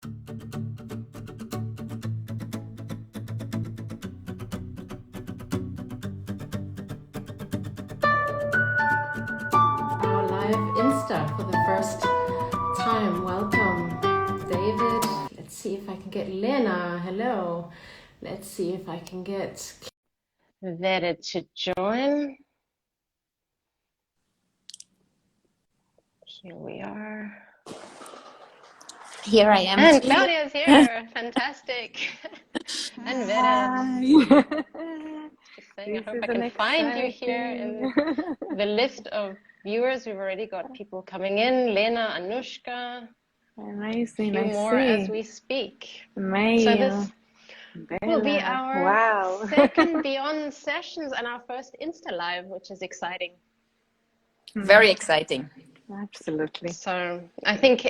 Our live Insta for the first time. Welcome, David. Let's see if I can get Lena. Hello. Let's see if I can get Vere to join. Here we are. Here I am. And Claudia's here. Fantastic. And Vere. Just saying, I hope I can find you here in the list of viewers. We've already got people coming in. Lena, Anushka. Amazing. A few more as we speak. Amazing. So this will be our second Beyond sessions and our first Insta Live, which is exciting. Very exciting. Absolutely. So I think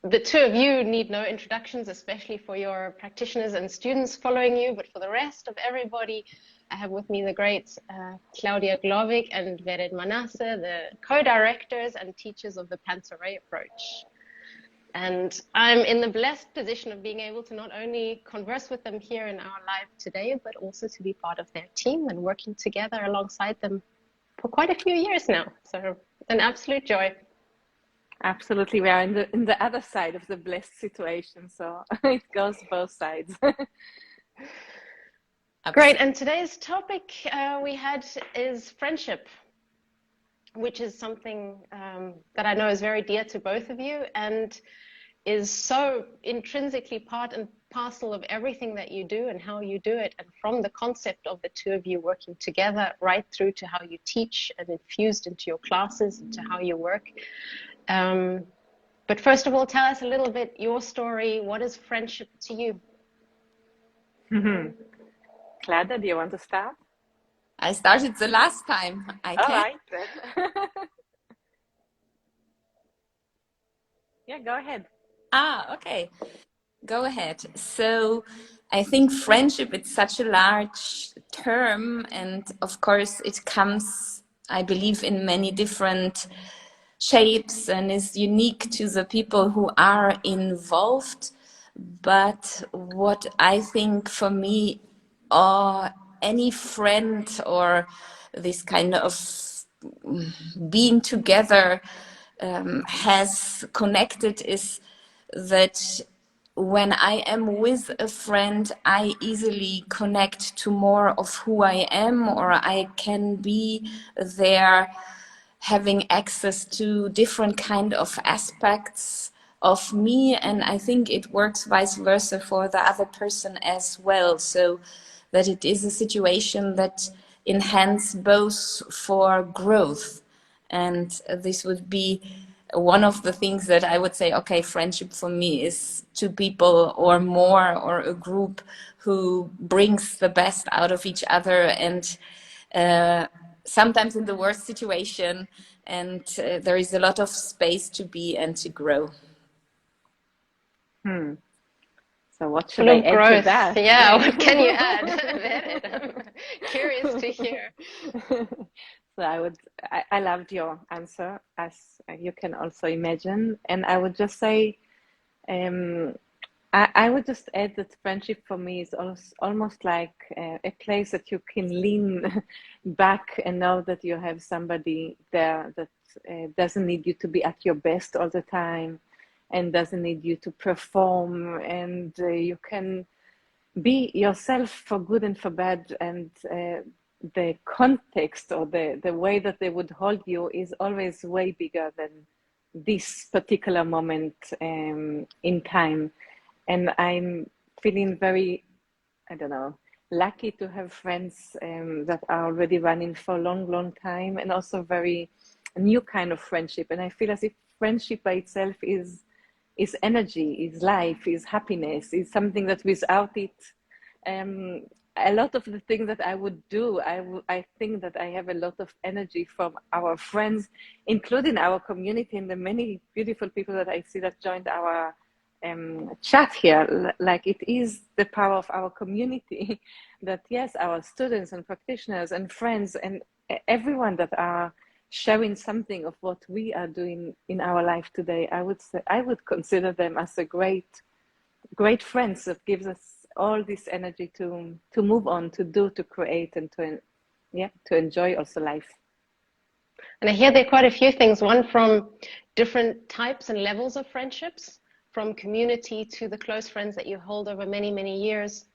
the two of you need no introductions, especially for your practitioners and students following you. But for the rest of everybody, I have with me the great Claudia Glowik and Vere Manasse, the co-directors and teachers of the Pantarei Approach. And I'm in the blessed position of being able to not only converse with them here in our live today, but also to be part of their team and working together alongside them for quite a few years now. So an absolute joy. Absolutely. We are in the other side of the blessed situation. So it goes both sides. Great. And today's topic we had is friendship, which is something that I know is very dear to both of you and is so intrinsically part and parcel of everything that you do and how you do it. And from the concept of the two of you working together right through to how you teach and infused into your classes, into how you work. But first of all, tell us a little bit your story. What is friendship to you? Claudia, do you want to start? I started the last time. I can. All right, then. Yeah, go ahead. Okay. Go ahead. So I think friendship is such a large term, and of course it comes, I believe, in many different shapes and is unique to the people who are involved. But what I think for me, any friend or this kind of being together has connected is that when I am with a friend, I easily connect to more of who I am, or I can be there having access to different kind of aspects of me, and I think it works vice versa for the other person as well, so that it is a situation that enhances both for growth. And this would be one of the things that I would say, okay, friendship for me is two people or more, or a group who brings the best out of each other, and sometimes in the worst situation, and there is a lot of space to be and to grow. So what should I add to that? Yeah, what can you add? I'm curious to hear. So I loved your answer, as you can also imagine. And I would just say, I would just add that friendship for me is almost like a place that you can lean back and know that you have somebody there that doesn't need you to be at your best all the time and doesn't need you to perform, and you can be yourself for good and for bad, and the context or the way that they would hold you is always way bigger than this particular moment in time. And I'm feeling very, lucky to have friends that are already running for a long, long time, and also very new kind of friendship. And I feel as if friendship by itself is energy, is life, is happiness, is something that without it, a lot of the things that I would do, I think that I have a lot of energy from our friends, including our community and the many beautiful people that I see that joined our chat here. Like, it is the power of our community that, yes, our students and practitioners and friends and everyone that are sharing something of what we are doing in our life today, I would consider them as a great great friends that gives us all this energy to move on, to do, to create, and to enjoy also life. And I hear there are quite a few things, one from different types and levels of friendships, from community to the close friends that you hold over many, many years.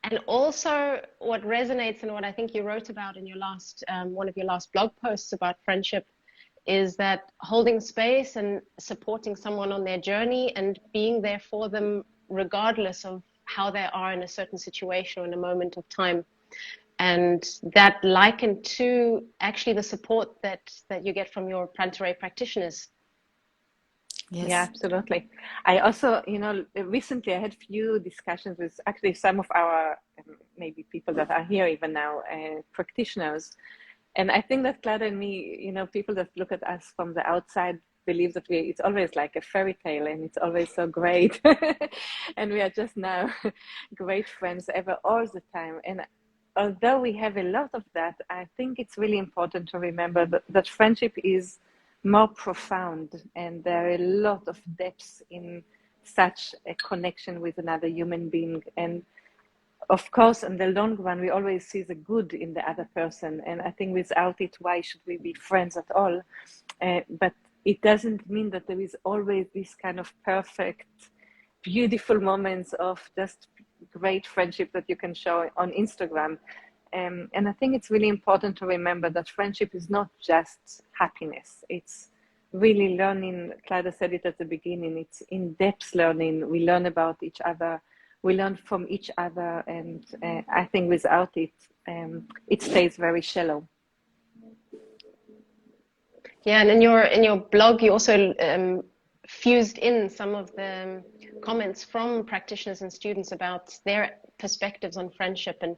And also what resonates and what I think you wrote about in your last, one of your last blog posts about friendship is that holding space and supporting someone on their journey and being there for them regardless of how they are in a certain situation or in a moment of time. And that likened to actually the support that you get from your Pantarei practitioners. Yes. Yeah, absolutely. I also, recently I had few discussions with actually some of our maybe people that are here even now, practitioners. And I think that Claudia and me, people that look at us from the outside believe that it's always like a fairy tale and it's always so great. And we are just now great friends ever all the time. And although we have a lot of that, I think it's really important to remember that friendship is more profound, and there are a lot of depths in such a connection with another human being. And of course, in the long run, we always see the good in the other person. And I think without it, why should we be friends at all? But it doesn't mean that there is always this kind of perfect, beautiful moments of just great friendship that you can show on Instagram. And I think it's really important to remember that friendship is not just happiness. It's really learning. Claudia said it at the beginning. It's in-depth learning. We learn about each other. We learn from each other. And I think without it, it stays very shallow. Yeah, and in your blog, you also fused in some of the comments from practitioners and students about their perspectives on friendship. And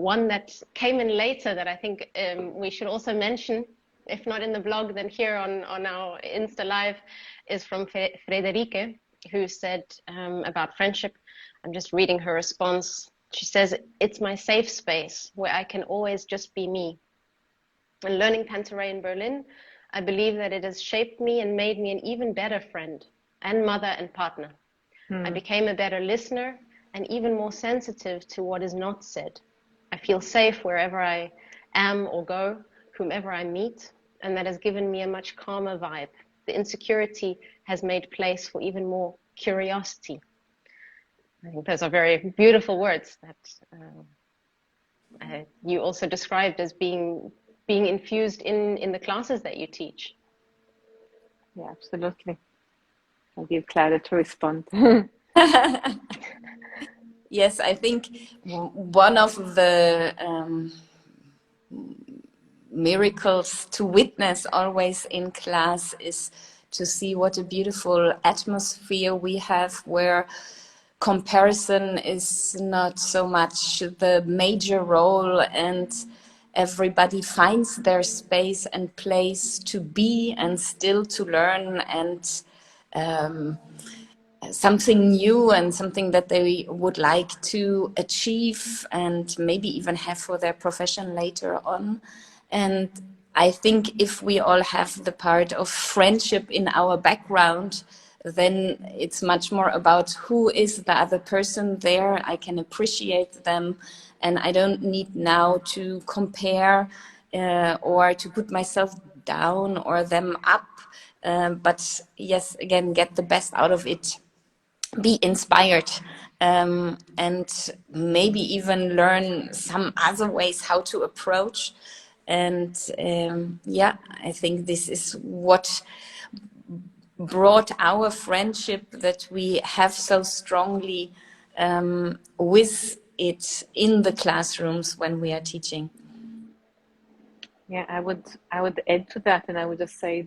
one that came in later that I think we should also mention, if not in the blog, then here on our Insta Live, is from Frederike, who said about friendship. I'm just reading her response. She says, "It's my safe space where I can always just be me. And learning Pantarei in Berlin, I believe that it has shaped me and made me an even better friend and mother and partner. I became a better listener and even more sensitive to what is not said. I feel safe wherever I am or go, whomever I meet, and that has given me a much calmer vibe. The insecurity has made place for even more curiosity." I think those are very beautiful words that you also described as being infused in the classes that you teach. Yeah, absolutely. I'll give Claudia to respond. Yes, I think one of the miracles to witness always in class is to see what a beautiful atmosphere we have, where comparison is not so much the major role, and everybody finds their space and place to be and still to learn, and something new and something that they would like to achieve and maybe even have for their profession later on. And I think if we all have the part of friendship in our background, then it's much more about who is the other person there. I can appreciate them, and I don't need now to compare or to put myself down or them up. But yes, again, get the best out of it. Be inspired, and maybe even learn some other ways how to approach. And I think this is what brought our friendship that we have so strongly with it in the classrooms when we are teaching. Yeah, I would add to that, and I would just say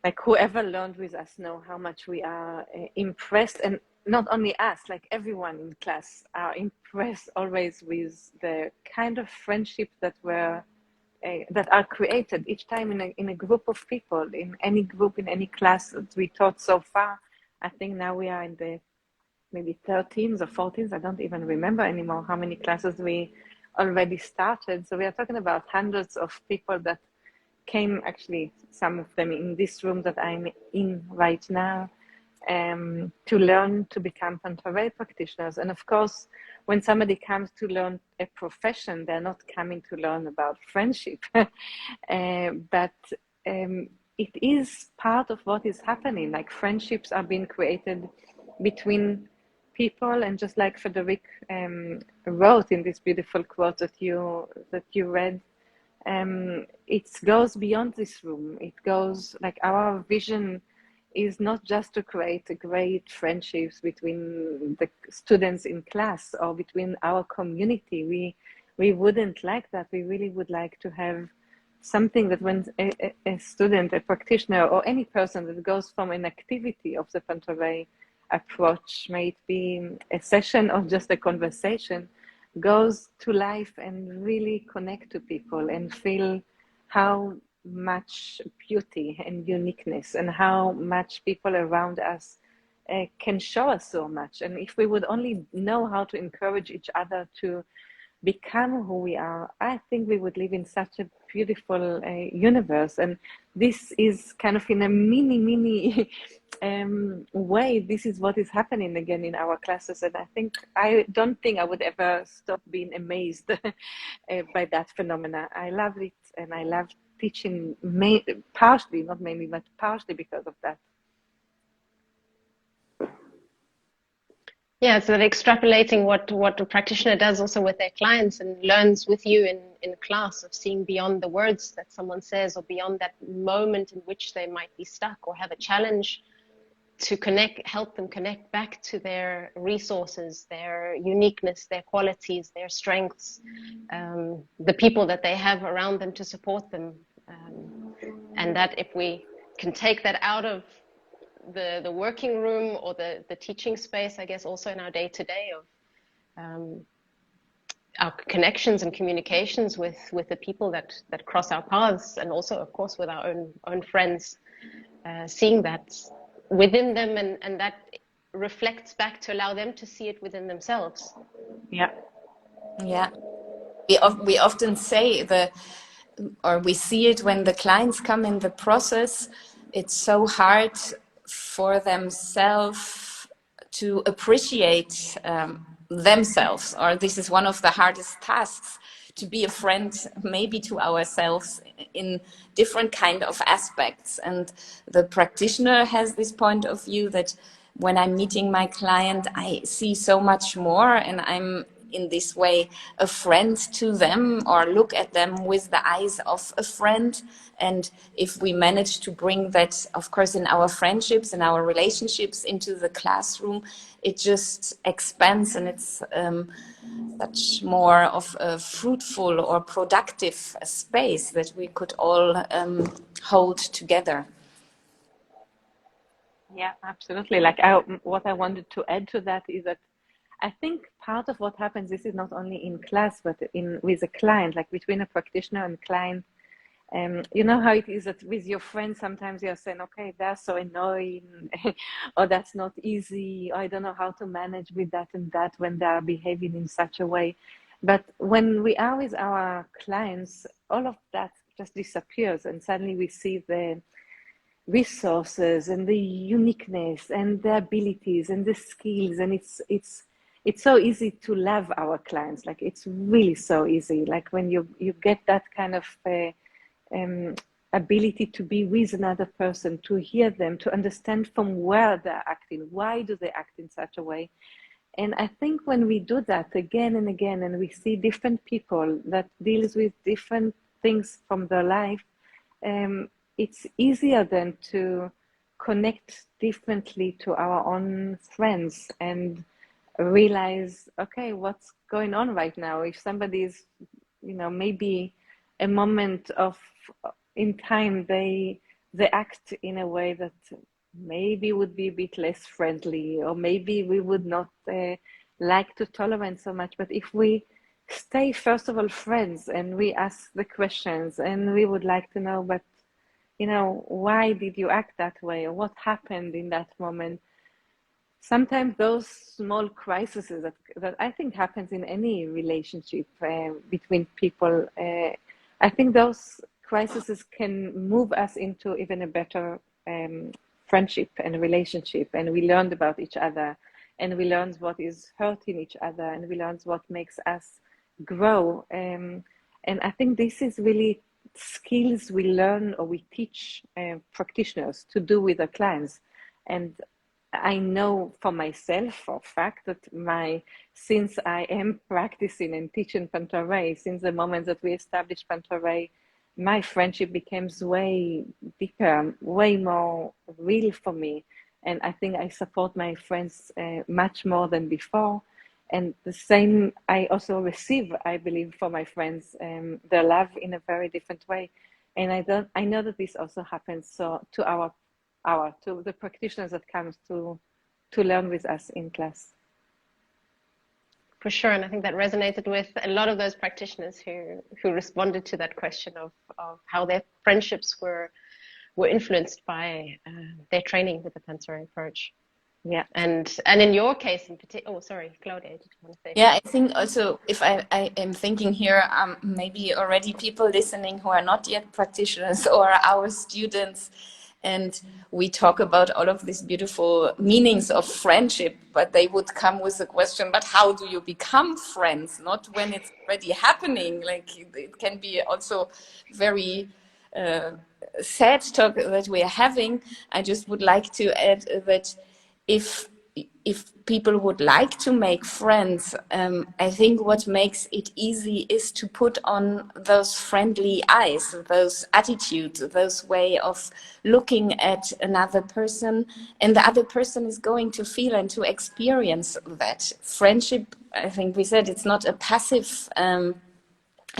like whoever learned with us know how much we are impressed, and not only us, like everyone in class are impressed always with the kind of friendship that are created each time in a group of people, in any group, in any class that we taught so far. I think now we are in the maybe 13s or 14s. I don't even remember anymore how many classes we already started. So we are talking about hundreds of people that came, actually some of them in this room that I'm in right now. to learn to become Pantarei practitioners. And of course, when somebody comes to learn a profession, they're not coming to learn about friendship, but it is part of what is happening. Like friendships are being created between people, and just like Frederic wrote in this beautiful quote that you read, it goes beyond this room. It goes like our vision is not just to create great friendships between the students in class or between our community. We wouldn't like that. We really would like to have something that when a student, a practitioner, or any person that goes from an activity of the Pantarei approach, may it be a session or just a conversation, goes to life and really connect to people and feel how much beauty and uniqueness and how much people around us can show us so much. And if we would only know how to encourage each other to become who we are, I think we would live in such a beautiful universe. And this is kind of in a mini way, this is what is happening again in our classes. And I don't think I would ever stop being amazed by that phenomena. I love it, and I love teaching, partially, not mainly, but partially because of that. Yeah, so that extrapolating what a practitioner does also with their clients and learns with you in class, of seeing beyond the words that someone says, or beyond that moment in which they might be stuck or have a challenge, to help them connect back to their resources, their uniqueness, their qualities, their strengths, the people that they have around them to support them. And that if we can take that out of the working room or the teaching space, I guess also in our day-to-day of our connections and communications with the people that cross our paths, and also of course with our own friends, seeing that within them, and that reflects back to allow them to see it within themselves. Yeah. We often say or we see it when the clients come in the process. It's so hard for themselves to appreciate themselves, or this is one of the hardest tasks, to be a friend maybe to ourselves in different kind of aspects. And the practitioner has this point of view that when I'm meeting my client, I see so much more, and I'm in this way a friend to them, or look at them with the eyes of a friend. And if we manage to bring that, of course, in our friendships and our relationships into the classroom, it just expands, and it's such more of a fruitful or productive space that we could all hold together. Yeah, absolutely. Like what I wanted to add to that is that I think part of what happens, this is not only in class, but with a client, like between a practitioner and client. You know how it is that with your friends, sometimes you're saying, okay, they're so annoying, or that's not easy, or I don't know how to manage with that and that when they are behaving in such a way. But when we are with our clients, all of that just disappears, and suddenly we see the resources and the uniqueness and the abilities and the skills, and it's so easy to love our clients. Like it's really so easy. Like when you get that kind of ability to be with another person, to hear them, to understand from where they're acting, why do they act in such a way. And I think when we do that again and again, and we see different people that deals with different things from their life, it's easier then to connect differently to our own friends and realize, okay, what's going on right now? If somebody is, maybe a moment in time, they act in a way that maybe would be a bit less friendly, or maybe we would not like to tolerate so much. But if we stay, first of all, friends, and we ask the questions, and we would like to know, but why did you act that way, or what happened in that moment? Sometimes those small crises that I think happens in any relationship between people, I think those crises can move us into even a better friendship and relationship, and we learned about each other, and we learned what is hurting each other, and we learned what makes us grow. And I think this is really skills we learn or we teach practitioners to do with their clients. And I know for myself for a fact that since I am practicing and teaching Pantarei, since the moment that we established Pantarei, my friendship becomes way deeper, way more real for me. And I think I support my friends much more than before. And the same I also receive, I believe, for my friends, their love in a very different way. And I know that this also happens to to the practitioners that comes to learn with us in class. For sure, and I think that resonated with a lot of those practitioners who responded to that question of how their friendships were influenced by their training with the Pantarei approach. Yeah, and in your case in particular, oh sorry, Claudia, did you want to say? Yeah, I think also if I am thinking here, maybe already people listening who are not yet practitioners or our students, and we talk about all of these beautiful meanings of friendship, but they would come with the question, but how do you become friends? Not when it's already happening. Like it can be also very sad talk that we are having. I just would like to add that if people would like to make friends, I think what makes it easy is to put on those friendly eyes, those attitudes, those way of looking at another person, and the other person is going to feel and to experience that. Friendship, I think we said, it's not a passive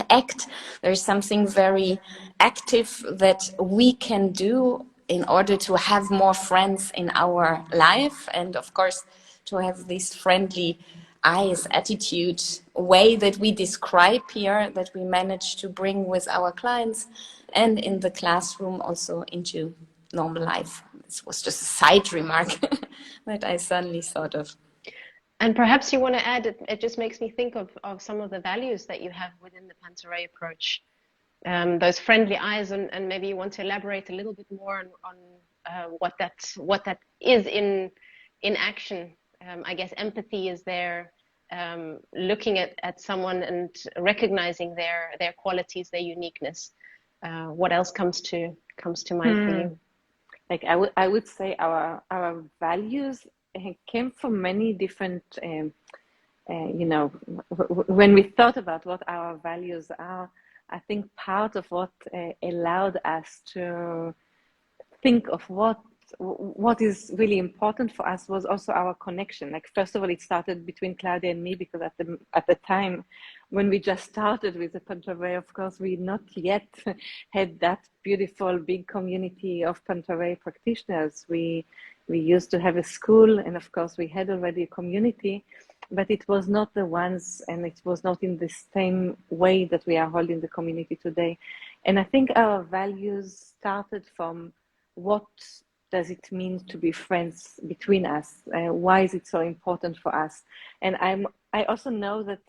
act. There's something very active that we can do in order to have more friends in our life, and of course to have this friendly eyes attitude way that we describe here, that we manage to bring with our clients and in the classroom also into normal life. This was just a side remark that I suddenly thought of. And perhaps you want to add, it just makes me think of some of the values that you have within the Pantarei approach, those friendly eyes, and maybe you want to elaborate a little bit more on what that is in action. I guess empathy is there, looking at someone and recognizing their qualities, their uniqueness. What else comes to mind for you? Like I would say our values came from many different, when we thought about what our values are, I think part of what allowed us to think of what is really important for us was also our connection. Like first of all, it started between Claudia and me, because at the time when we just started with the Pantarei, of course, we not yet had that beautiful big community of Pantarei practitioners. We used to have a school, and of course we had already a community, but it was not the ones, and it was not in the same way that we are holding the community today. And I think our values started from what does it mean to be friends between us? Why is it so important for us? And I also know that,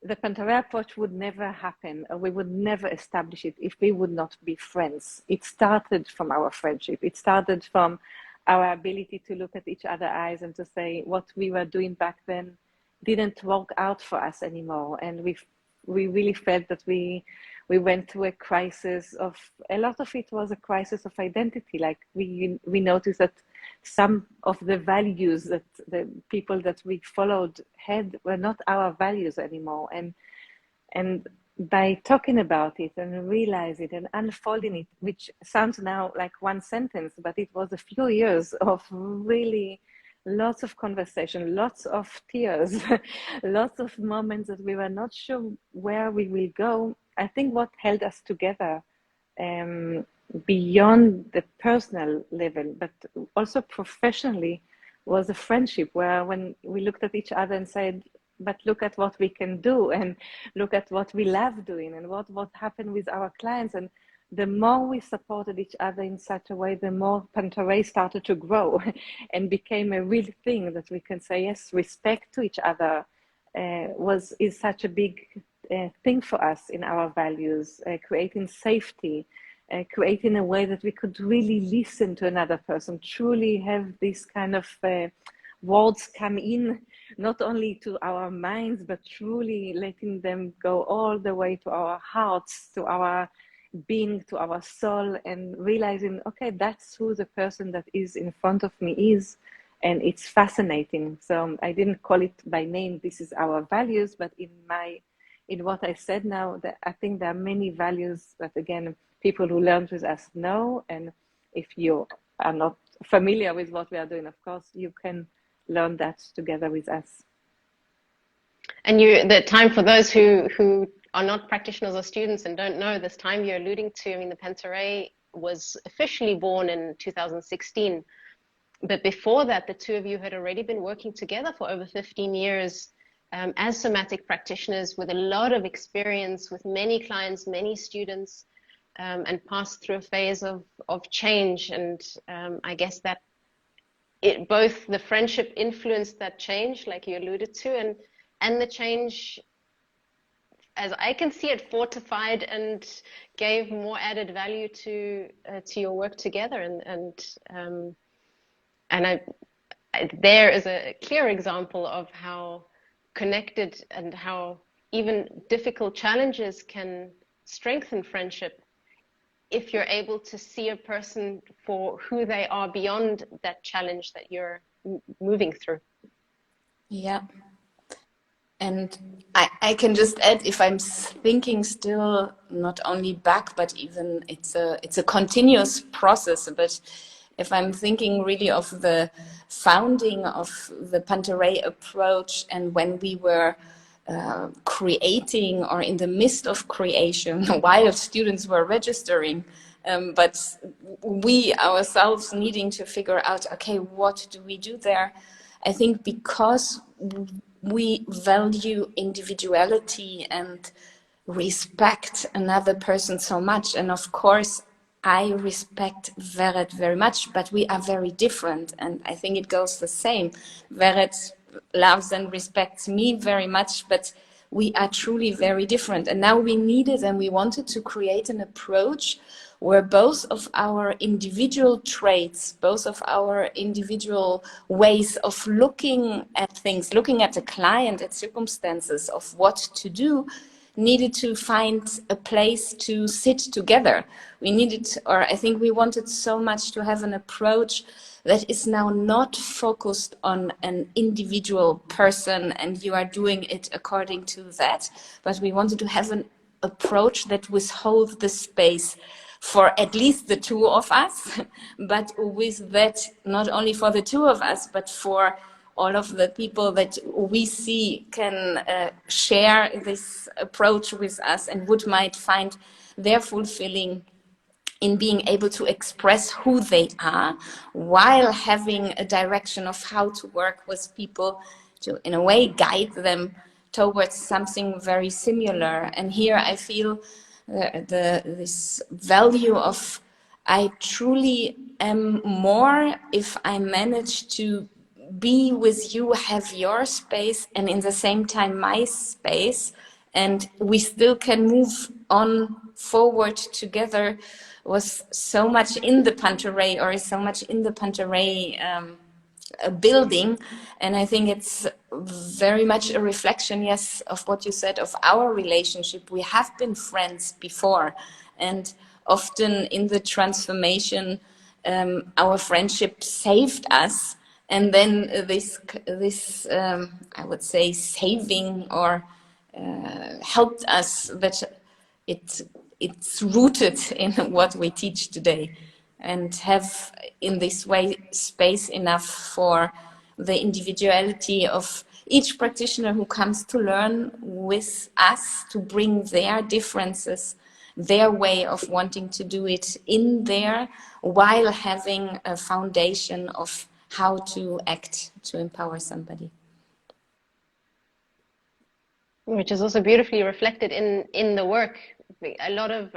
the Pantarei approach would never happen, or we would never establish it if we would not be friends. It started from our friendship. It started from our ability to look at each other's eyes and to say what we were doing back then didn't work out for us anymore. And we really felt that we went through a crisis of, a lot of it was a crisis of identity. Like we noticed that some of the values that the people that we followed had were not our values anymore. And by talking about it and realize it and unfolding it, which sounds now like one sentence, but it was a few years of really lots of conversation, lots of tears, lots of moments that we were not sure where we will go. I think what held us together, beyond the personal level, but also professionally, was a friendship where when we looked at each other and said, but look at what we can do, and look at what we love doing, and what happened with our clients. And the more we supported each other in such a way, the more Pantarei started to grow and became a real thing that we can say, yes, respect to each other is such a big thing for us in our values, creating safety, create in a way that we could really listen to another person, truly have this kind of words come in, not only to our minds, but truly letting them go all the way to our hearts, to our being, to our soul, and realizing, okay, that's who the person that is in front of me is. And it's fascinating. So I didn't call it by name, this is our values, but in what I said now, that I think there are many values that, again, people who learn with us know. And if you are not familiar with what we are doing, of course, you can learn that together with us. And the time, for those who are not practitioners or students and don't know this time you're alluding to, I mean, the Pantarei was officially born in 2016. But before that, the two of you had already been working together for over 15 years as somatic practitioners, with a lot of experience with many clients, many students, and passed through a phase of change. And I guess that both the friendship influenced that change, like you alluded to, and the change, as I can see it, fortified and gave more added value to your work together. And there is a clear example of how connected and how even difficult challenges can strengthen friendship if you're able to see a person for who they are beyond that challenge that you're moving through. Yeah. And I can just add, if I'm thinking still not only back, but even it's a continuous process. But if I'm thinking really of the founding of the Pantarei Approach, and when we were creating or in the midst of creation while students were registering, but we ourselves needing to figure out, okay, what do we do there? I think because we value individuality and respect another person so much, and of course I respect Vered very much, but we are very different, and I think it goes the same. Vered loves and respects me very much, but we are truly very different. And now we needed and we wanted to create an approach where both of our individual traits, both of our individual ways of looking at things, looking at the client, at circumstances, of what to do, needed to find a place to sit together. We needed, or I think we wanted so much to have an approach that is now not focused on an individual person and you are doing it according to that, but we wanted to have an approach that withholds the space for at least the two of us, but with that, not only for the two of us, but for all of the people that we see can share this approach with us and might find their fulfilling in being able to express who they are while having a direction of how to work with people to, in a way, guide them towards something very similar. And here I feel this value of I truly am more if I manage to be with you, have your space, and in the same time my space, and we still can move on forward together, was so much in the Pantarei, or is so much in the Pantarei building. And I think it's very much a reflection, yes, of what you said, of our relationship. We have been friends before, and often in the transformation, our friendship saved us. And then this I would say, saving or helped us, that it's rooted in what we teach today, and have in this way space enough for the individuality of each practitioner who comes to learn with us, to bring their differences, their way of wanting to do it in there, while having a foundation of how to act to empower somebody. Which is also beautifully reflected in the work. A lot of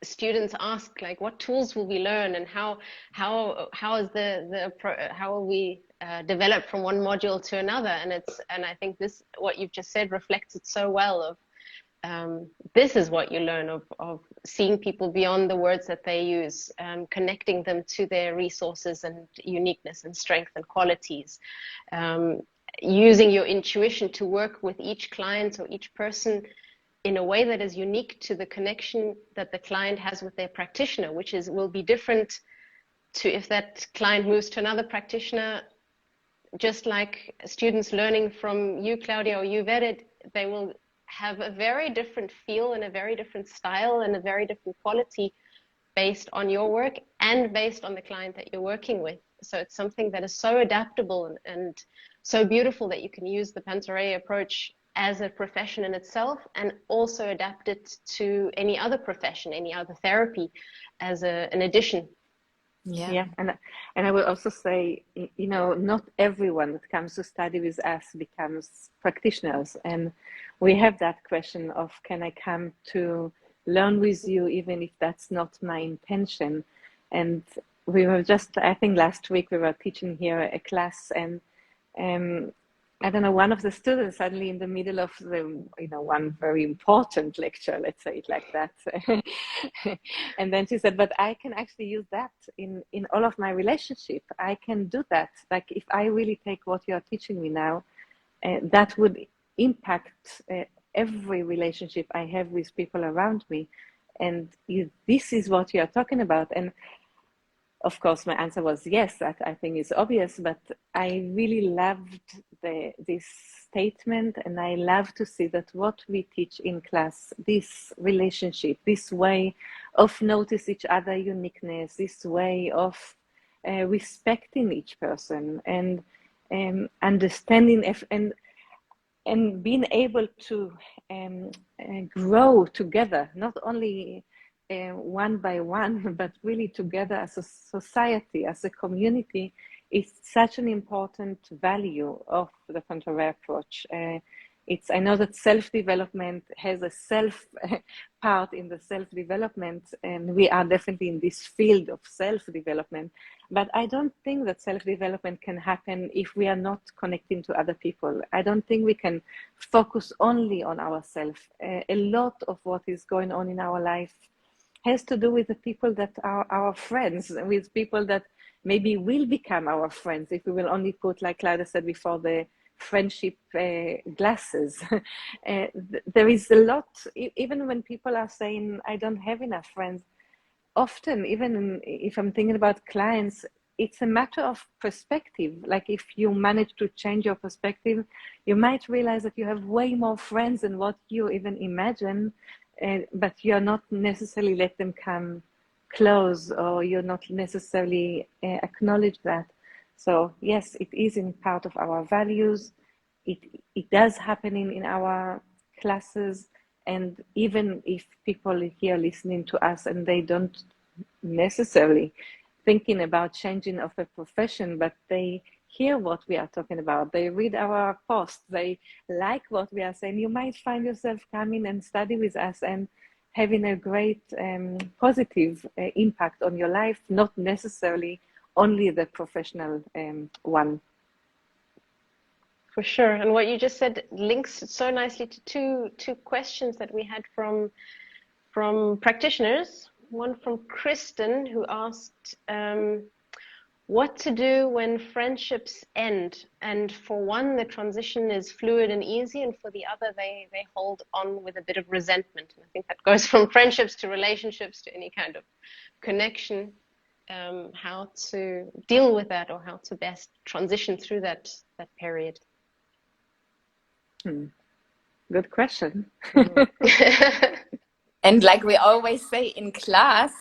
students ask, like, what tools will we learn, and how is how will we develop from one module to another? And I think this, what you've just said, reflects it so well, of this is what you learn of seeing people beyond the words that they use, connecting them to their resources and uniqueness and strength and qualities, using your intuition to work with each client or each person in a way that is unique to the connection that the client has with their practitioner, which will be different to if that client moves to another practitioner. Just like students learning from you, Claudia, or you, Vered, they will have a very different feel and a very different style and a very different quality based on your work and based on the client that you're working with. So it's something that is so adaptable and so beautiful that you can use the Pantarei approach as a profession in itself and also adapt it to any other profession, any other therapy as an addition. Yeah, and I will also say, you know, not everyone that comes to study with us becomes practitioners, and we have that question of, can I come to learn with you even if that's not my intention? And we were just, I think last week we were teaching here a class, and I don't know, one of the students suddenly in the middle of the, you know, one very important lecture, let's say it like that. And then she said, but I can actually use that in all of my relationship. I can do that. Like if I really take what you're teaching me now, that would impact every relationship I have with people around me. And this is what you're talking about. And of course, my answer was yes, that I think is obvious, but I really loved this statement, and I love to see that what we teach in class, this relationship, this way of notice each other uniqueness, this way of respecting each person and understanding and being able to grow together, not only one by one, but really together as a society, as a community, is such an important value of the Pantarei approach. I know that self-development has a self part in the self-development, and we are definitely in this field of self-development, but I don't think that self-development can happen if we are not connecting to other people. I don't think we can focus only on ourselves. A lot of what is going on in our life has to do with the people that are our friends, with people that maybe will become our friends if we will only put, like Claudia said before, the friendship glasses. There is a lot, even when people are saying, I don't have enough friends, often, even if I'm thinking about clients, it's a matter of perspective. Like if you manage to change your perspective, you might realize that you have way more friends than what you even imagine. But you're not necessarily let them come close, or you're not necessarily acknowledge that. So yes, it is in part of our values. It does happen in our classes, and even if people here listening to us and they don't necessarily thinking about changing of a profession, but they hear what we are talking about, they read our posts, they like what we are saying, you might find yourself coming and study with us and having a great positive impact on your life, not necessarily only the professional one. For sure. And what you just said links so nicely to two questions that we had from practitioners. One from Kristen, who asked what to do when friendships end. And for one, the transition is fluid and easy, and for the other, they hold on with a bit of resentment. And I think that goes from friendships to relationships to any kind of connection. How to deal with that, or how to best transition through that period. Good question. And like we always say in class,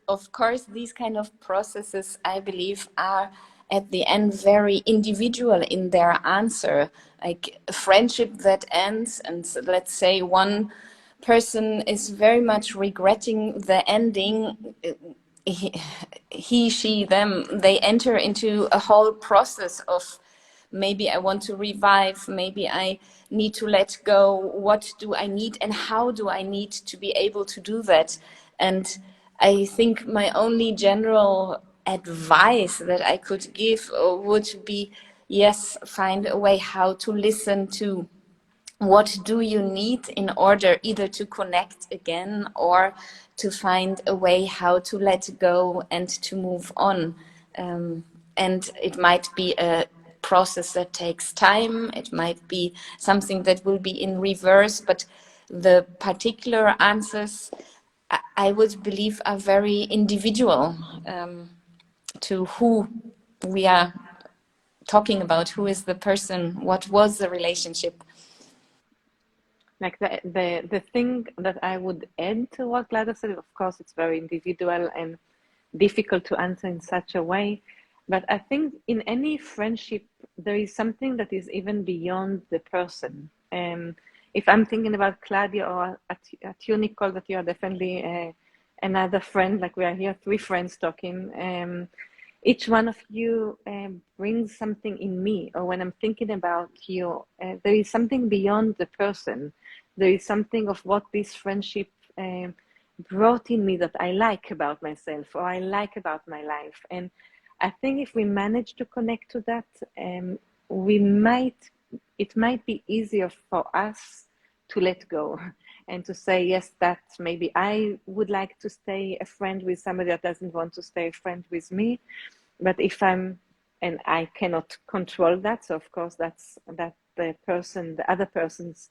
of course, these kind of processes, I believe, are at the end very individual in their answer. Like a friendship that ends, and so let's say one person is very much regretting the ending, he, she, them, they enter into a whole process of maybe I want to revive, maybe I need to let go, what do I need and how do I need to be able to do that? And I think my only general advice that I could give would be, yes, find a way how to listen to what do you need in order either to connect again or to find a way how to let go and to move on. And it might be a process that takes time, it might be something that will be in reverse, but the particular answers I would believe are very individual, to who we are talking about, who is the person, what was the relationship. Like the thing that I would add to what Claudia said, of course, it's very individual and difficult to answer in such a way. But I think in any friendship, there is something that is even beyond the person. If I'm thinking about Claudia or at you, Nicole, that you are definitely another friend, like we are here, three friends talking. Each one of you brings something in me, or when I'm thinking about you, there is something beyond the person. There is something of what this friendship brought in me that I like about myself or I like about my life. And I think if we manage to connect to that, it might be easier for us to let go and to say, yes, that maybe I would like to stay a friend with somebody that doesn't want to stay a friend with me. But if and I cannot control that, so of course that's the other person's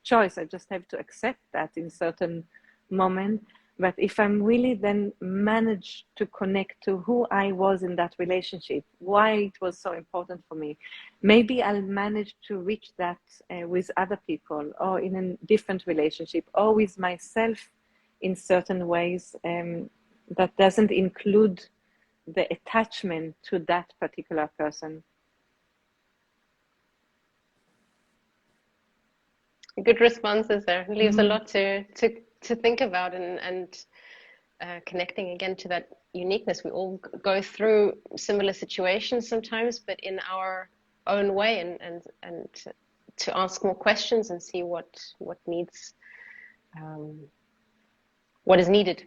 choice. I just have to accept that in certain moment. But if I'm really then manage to connect to who I was in that relationship, why it was so important for me, maybe I'll manage to reach that with other people or in a different relationship or with myself in certain ways that doesn't include the attachment to that particular person. Good responses there. It leaves a lot to think about, and connecting again to that uniqueness. We all go through similar situations sometimes, but in our own way, and to ask more questions and see what needs, what is needed.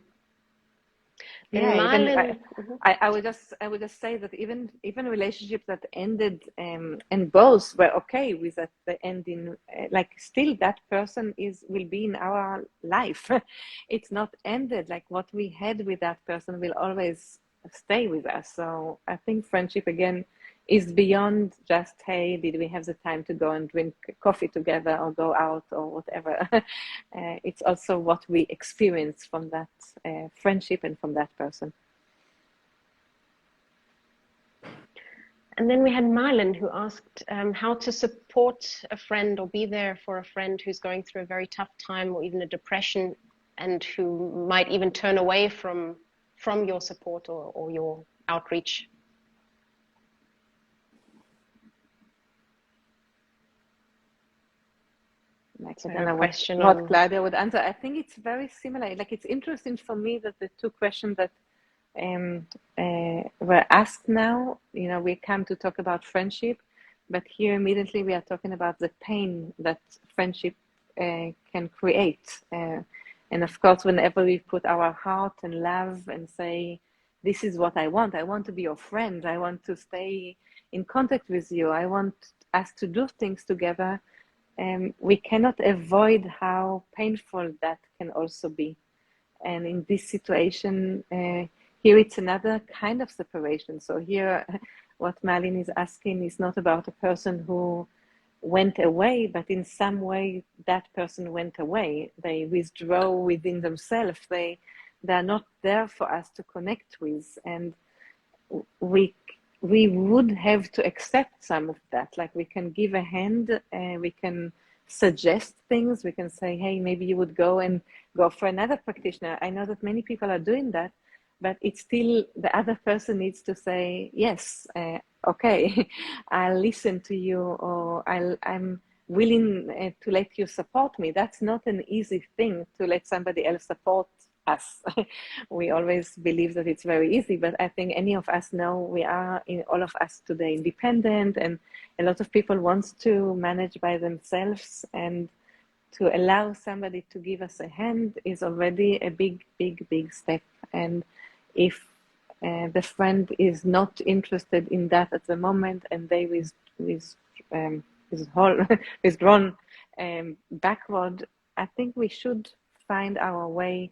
Yeah, I would just say that even relationships that ended and both were okay with that the ending, like still that person will be in our life. It's not ended. Like what we had with that person will always stay with us. So I think friendship again is beyond just, hey, did we have the time to go and drink coffee together or go out or whatever. It's also what we experience from that friendship and from that person. And then we had Marlon, who asked how to support a friend or be there for a friend who's going through a very tough time or even a depression, and who might even turn away from your support or your outreach. Like, I don't know what Claudia would answer. I think it's very similar. Like, it's interesting for me that the two questions that were asked now, we come to talk about friendship, but here immediately we are talking about the pain that friendship can create. And of course, whenever we put our heart and love and say, this is what I want to be your friend, I want to stay in contact with you, I want us to do things together, we cannot avoid how painful that can also be. And in this situation, here it's another kind of separation. So here, what Malin is asking is not about a person who went away, but in some way that person went away. They withdraw within themselves. They are not there for us to connect with. And we would have to accept some of that. Like we can give a hand, we can suggest things, we can say, hey, maybe you would go for another practitioner. I know that many people are doing that, but it's still the other person needs to say, yes, okay, I'll listen to you, or I'm willing to let you support me. That's not an easy thing to let somebody else support us. We always believe that it's very easy, but I think any of us know we are, all of us today, independent, and a lot of people want to manage by themselves, and to allow somebody to give us a hand is already a big step. And if the friend is not interested in that at the moment, and they is drawn backward, I think we should find our way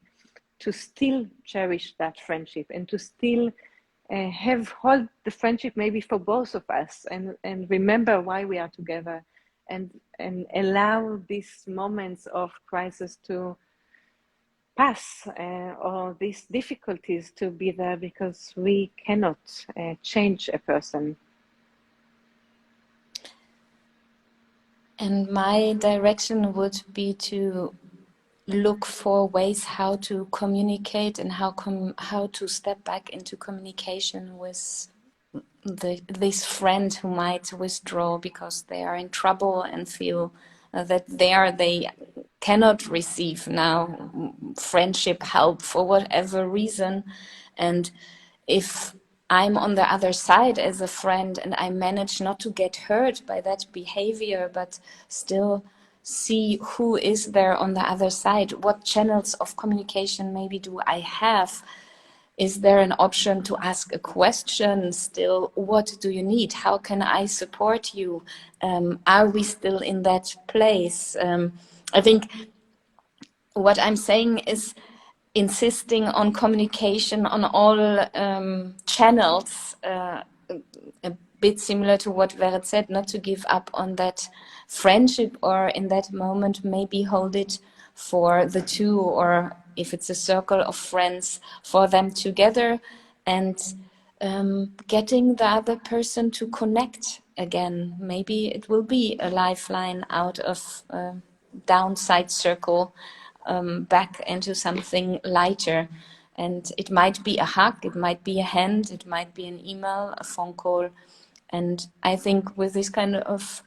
to still cherish that friendship and to still hold the friendship maybe for both of us, and remember why we are together, and allow these moments of crisis to pass, or these difficulties to be there, because we cannot change a person. And my direction would be to look for ways how to communicate and how to step back into communication with this friend who might withdraw because they are in trouble and feel that they cannot receive now friendship help for whatever reason. And if I'm on the other side as a friend and I manage not to get hurt by that behavior, but still see who is there on the other side, what channels of communication maybe do I have? Is there an option to ask a question still? What do you need? How can I support you? Are we still in that place? I think what I'm saying is insisting on communication on all channels, a bit similar to what Vered said, not to give up on that friendship, or in that moment maybe hold it for the two, or if it's a circle of friends, for them together, and getting the other person to connect again. Maybe it will be a lifeline out of a downside circle, back into something lighter. And it might be a hug, it might be a hand, it might be an email, a phone call. And I think with this kind of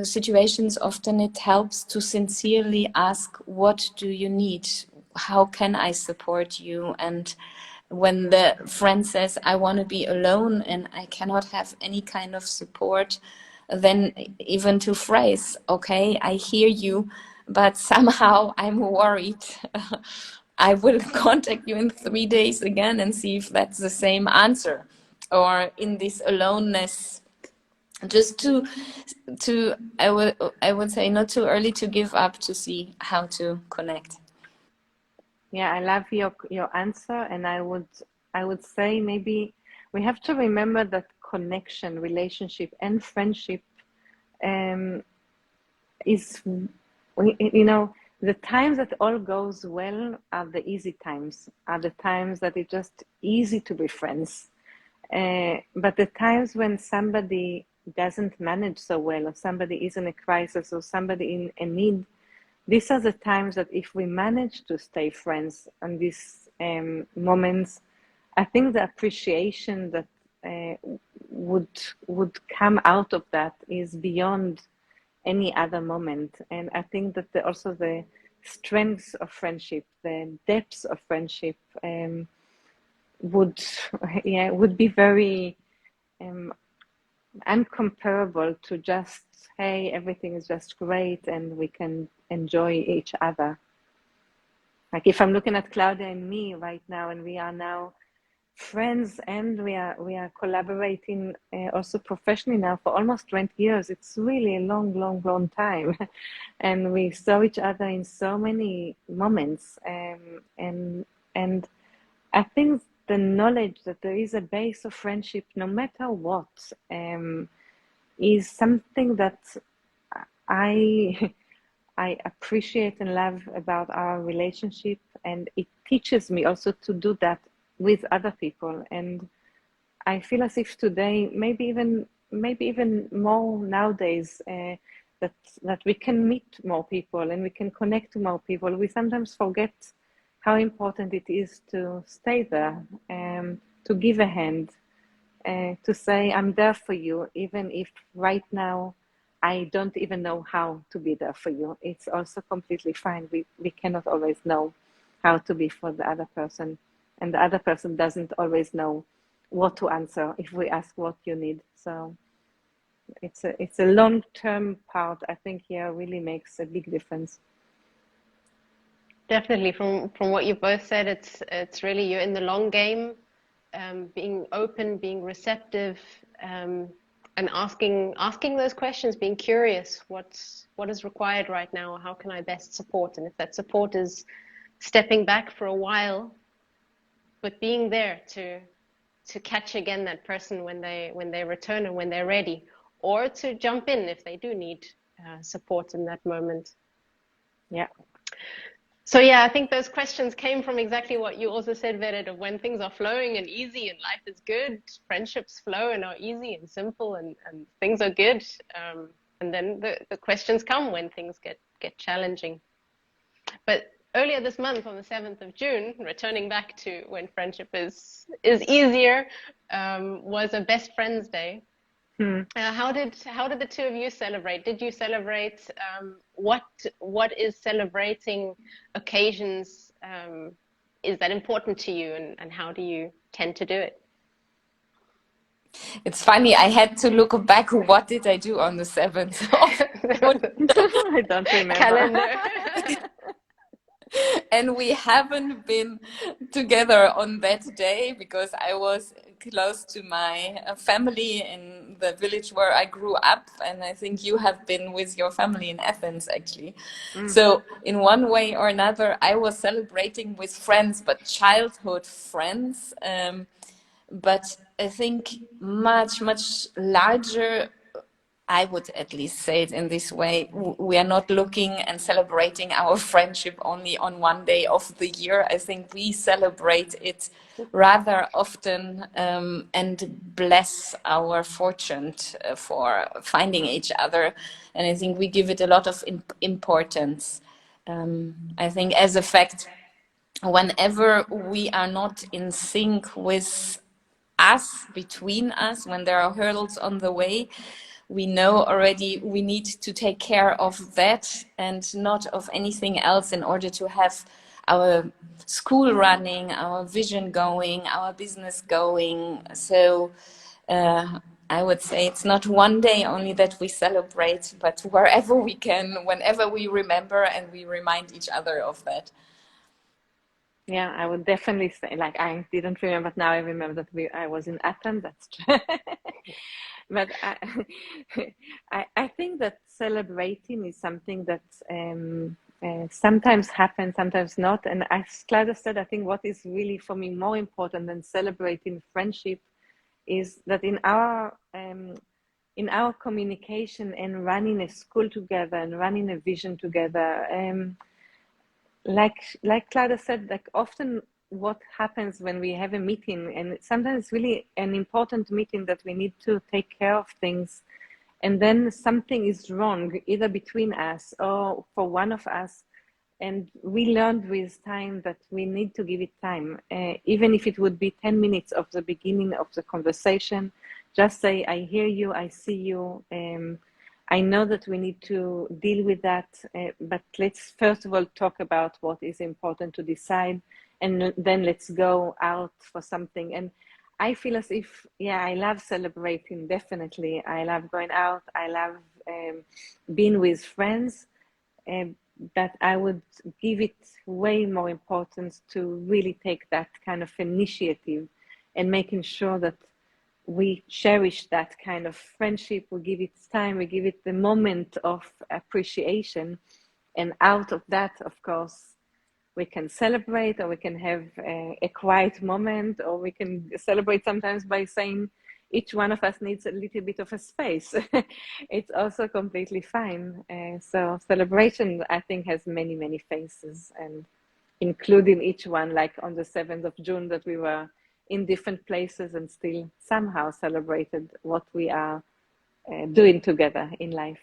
situations, often it helps to sincerely ask, what do you need? How can I support you? And when the friend says, I want to be alone and I cannot have any kind of support, then even to phrase, okay, I hear you, but somehow I'm worried. I will contact you in 3 days again and see if that's the same answer. Or in this aloneness, just to I would say not too early to give up, to see how to connect. Yeah, I love your answer, and I would say maybe we have to remember that connection, relationship, and friendship is, you know, the times that all goes well are the easy times, are the times that it's just easy to be friends. But the times when somebody doesn't manage so well, or somebody is in a crisis, or somebody in a need, these are the times that if we manage to stay friends on these moments, I think the appreciation that would come out of that is beyond any other moment. And I think that also the strengths of friendship, the depths of friendship, would be very uncomparable to just, hey, everything is just great and we can enjoy each other. Like if I'm looking at Claudia and me right now, and we are now friends, and we are collaborating also professionally now for almost 20 years. It's really a long time. And we saw each other in so many moments. And I think the knowledge that there is a base of friendship, no matter what, is something that I appreciate and love about our relationship, and it teaches me also to do that with other people. And I feel as if today, maybe even more nowadays, that we can meet more people and we can connect to more people. We sometimes forget how important it is to stay there, to give a hand, to say, I'm there for you, even if right now I don't even know how to be there for you. It's also completely fine. We cannot always know how to be for the other person, and the other person doesn't always know what to answer if we ask what you need. So it's a long-term part. I think here really makes a big difference. Definitely, from what you both said, it's really you're in the long game, being open, being receptive, and asking those questions, being curious, what is required right now? How can I best support? And if that support is stepping back for a while, but being there to catch again that person when they return and when they're ready, or to jump in if they do need support in that moment. Yeah. So yeah, I think those questions came from exactly what you also said, Vered, of when things are flowing and easy and life is good, friendships flow and are easy and simple and things are good. And then the questions come when things get challenging. But earlier this month, on the 7th of June, returning back to when friendship is easier, was a best friends day. How did the two of you celebrate? Did you celebrate? What is celebrating occasions? Is that important to you, and how do you tend to do it? It's funny, I had to look back, what did I do on the 7th of I don't remember. Calendar. And we haven't been together on that day because I was close to my family in the village where I grew up, and I think you have been with your family in Athens actually. So in one way or another I was celebrating with friends, but childhood friends, but I think much larger. I would at least say it in this way. We are not looking and celebrating our friendship only on one day of the year. I think we celebrate it rather often, and bless our fortune for finding each other. And I think we give it a lot of importance. I think as a fact, whenever we are not in sync with us, between us, when there are hurdles on the way, we know already we need to take care of that and not of anything else in order to have our school running, our vision going, our business going. So I would say it's not one day only that we celebrate, but wherever we can, whenever we remember, and we remind each other of that. Yeah, I would definitely say, like, I didn't remember, but now I remember that I was in Athens. That's true. But I think that celebrating is something that sometimes happens, sometimes not. And as Claudia said, I think what is really for me more important than celebrating friendship is that in our communication and running a school together and running a vision together, like Claudia said, like often what happens when we have a meeting, and sometimes it's really an important meeting that we need to take care of things, and then something is wrong either between us or for one of us, and we learned with time that we need to give it time, even if it would be 10 minutes of the beginning of the conversation. Just say, I hear you, I see you, I know that we need to deal with that, but let's first of all talk about what is important to decide, and then let's go out for something. And I feel as if, yeah, I love celebrating, definitely. I love going out, I love being with friends, but I would give it way more importance to really take that kind of initiative and making sure that we cherish that kind of friendship, we give it time, we give it the moment of appreciation. And out of that, of course, we can celebrate, or we can have a quiet moment, or we can celebrate sometimes by saying each one of us needs a little bit of a space. It's also completely fine. So celebration, I think, has many faces, and including each one, like on the 7th of June, that we were in different places and still somehow celebrated what we are doing together in life.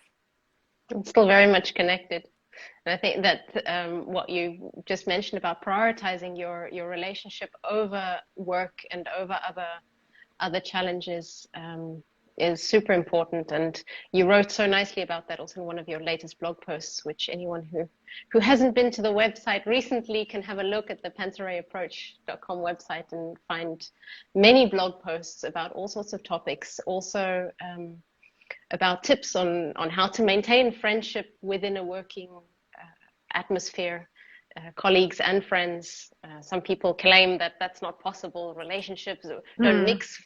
It's still very much connected. And I think that what you just mentioned about prioritizing your relationship over work and over other challenges is super important. And you wrote so nicely about that also in one of your latest blog posts, which anyone who hasn't been to the website recently can have a look at the pantareiapproach.com website and find many blog posts about all sorts of topics, also about tips on how to maintain friendship within a working atmosphere, colleagues and friends. Some people claim that that's not possible. Relationships don't mix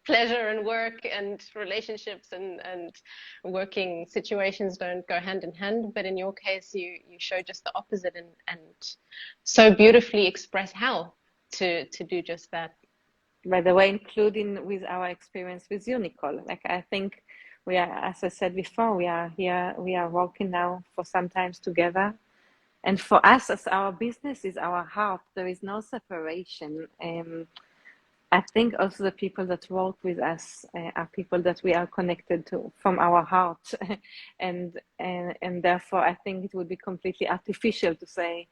pleasure and work, and relationships and working situations don't go hand in hand. But in your case, you show just the opposite, and so beautifully express how to do just that. By the way, including with our experience with you, Nicole. Like, I think we are, as I said before, we are here, we are working now for some times together. And for us, as our business is our heart, there is no separation. I think also the people that work with us are people that we are connected to from our heart. and therefore, I think it would be completely artificial to say,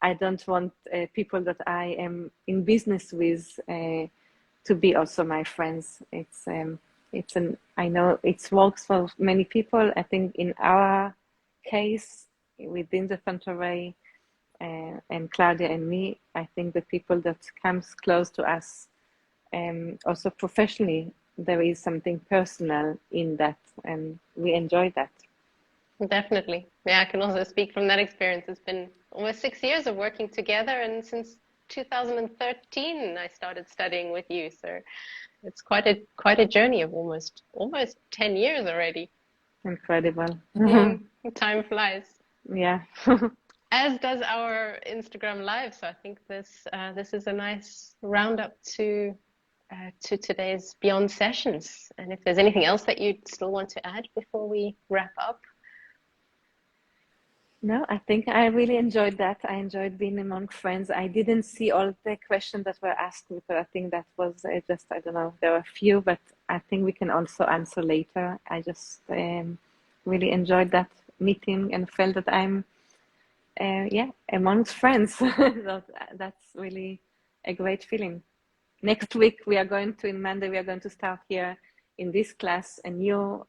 I don't want people that I am in business with to be also my friends. I know it works for many people. I think in our case, within the Pantarei, and Claudia and me, I think the people that comes close to us, also professionally, there is something personal in that, and we enjoy that. Definitely. Yeah, I can also speak from that experience. It's been almost 6 years of working together, and since 2013 I started studying with you, so it's quite a journey of almost 10 years already. Incredible. Time flies. Yeah. As does our Instagram live. So I think this is a nice roundup to today's Beyond sessions. And if there's anything else that you still want to add before we wrap up. No, I think I really enjoyed that. I enjoyed being among friends. I didn't see all the questions that were asked, but I think that was just, I don't know, there were a few, but I think we can also answer later. I just really enjoyed that meeting and felt that I'm, amongst friends. That's really a great feeling. Next week, in Monday, we are going to start here in this class, a new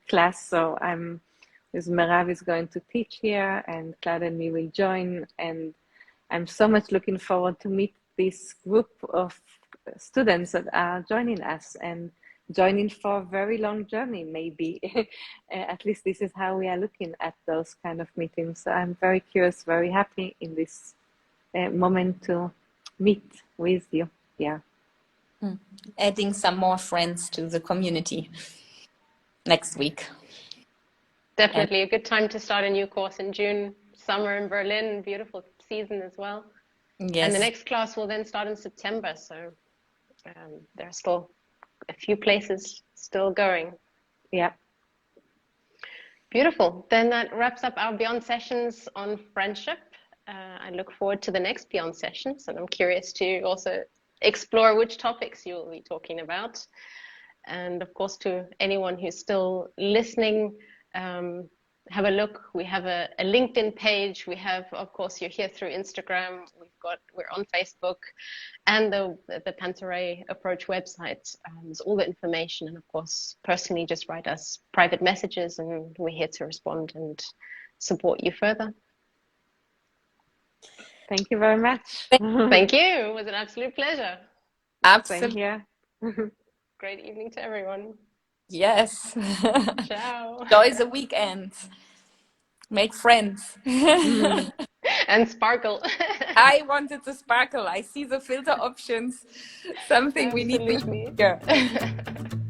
class. So with Merav is going to teach here, and Claudia and me will join. And I'm so much looking forward to meet this group of students that are joining us and joining for a very long journey, maybe. At least this is how we are looking at those kind of meetings. So I'm very curious, very happy in this moment to meet with you. Yeah. Adding some more friends to the community next week. Definitely a good time to start a new course in June. Summer in Berlin, beautiful season as well. Yes. And the next class will then start in September. So there are still a few places still going. Yeah. Beautiful. Then that wraps up our Beyond sessions on friendship. I look forward to the next Beyond sessions, and I'm curious to also explore which topics you will be talking about. And of course, to anyone who's still listening, have a look. We have a LinkedIn page. We have, of course, you're here through Instagram. We're on Facebook, and the Pantarei Approach website. There's all the information, and of course, personally, just write us private messages, and we're here to respond and support you further. Thank you very much. Thank you. It was an absolute pleasure. Absolutely. Same here. Great evening to everyone. Yes. Ciao. Enjoy the weekend. Make friends. And sparkle. I wanted to sparkle. I see the filter options. Something we need to use.